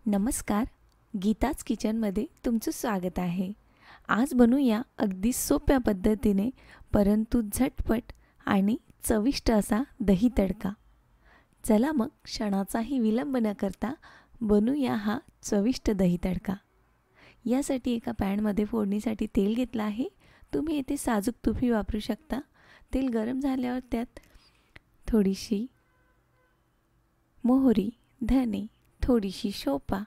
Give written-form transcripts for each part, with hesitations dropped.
नमस्कार, गीताज किचनमध्ये तुमचं स्वागत आहे। आज बनवूया अगदी सोप्या पद्धतीने परंतु झटपट आणि चविष्ट असा दही तडका। चला मग क्षणाचाही विलंब न करता बनवूया हा चविष्ट दही तडका। यासाठी एका पॅनमध्ये फोडणीसाठी तेल घेतलं आहे। तुम्ही इथे साजूक तूपही वापरू शकता। तेल गरम झाल्यावर त्यात थोडीशी मोहरी, धने, थोडीशी शोपा,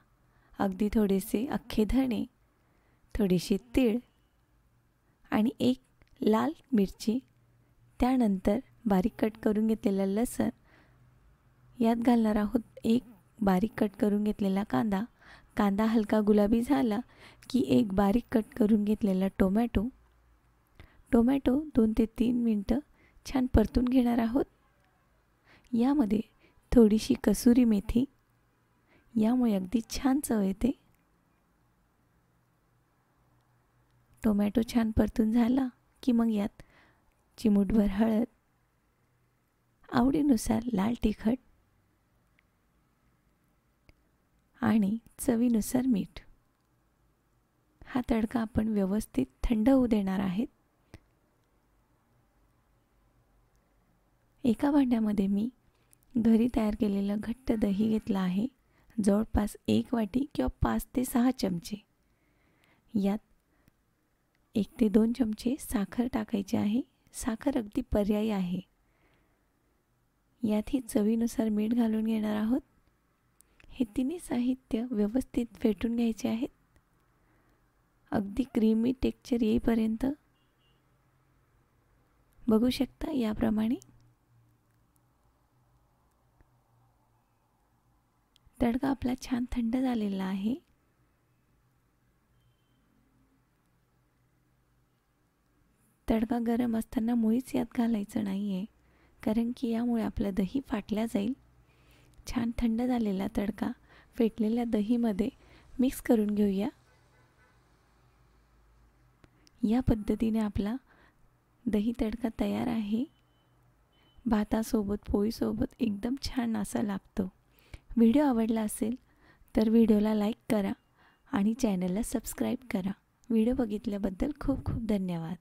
अगदी थोडेसे अख्खे धणे, थोडीशी तीळ आणि एक लाल मिरची, त्यानंतर बारीक कट करून घेतलेला लसूण, यात घालणार आहोत एक बारीक कट करून घेतलेला कांदा। कांदा हलका गुलाबी झाला की एक बारीक कट करून घेतलेला टोमॅटो 2 ते 3 मिनिटं छान परतून घेणार आहोत। यामध्ये थोडीशी कसुरी मेथी, यामुळे अगदी छान चव येते। टोमॅटो छान परतून झाला की मग यात चिमूटभर हळद, आवडीनुसार लाल तिखट आणि चवीनुसार मीठ। हा तडका आपण व्यवस्थित थंड होऊ देणार आहेत। एका भांड्यामध्ये मी घरी तयार केलेलं घट्ट दही घेतलं आहे, जवळपास 1 वाटी किंवा 5 ते 6 चमचे। यात 1 ते 2 चमचे साखर टाकायची आहे। साखर अगदी पर्यायी आहे। यातही चवीनुसार मीठ घालून घेणार आहोत। हे तिन्ही साहित्य व्यवस्थित फेटून घ्यायचे आहेत, अगदी क्रीमी टेक्स्चर येईपर्यंत। बघू शकता याप्रमाणे। तडका आपला छान थंड झालेला आहे। तडका गरम असताना मुळीच यात घालायचं नाहीये, कारण की यामुळे आपलं दही फाटल्या जाईल। छान थंड झालेला तडका फेटलेल्या दहीमध्ये मिक्स करून घेऊया। या पद्धतीने आपला दही तडका तयार आहे। भातासोबत पोळीसोबत एकदम छान असा लागतो। व्हिडिओ आवडला असेल तर व्हिडिओला लाईक करा आणि चॅनलला सबस्क्राईब करा। व्हिडिओ बघितल्याबद्दल खूप खूप धन्यवाद।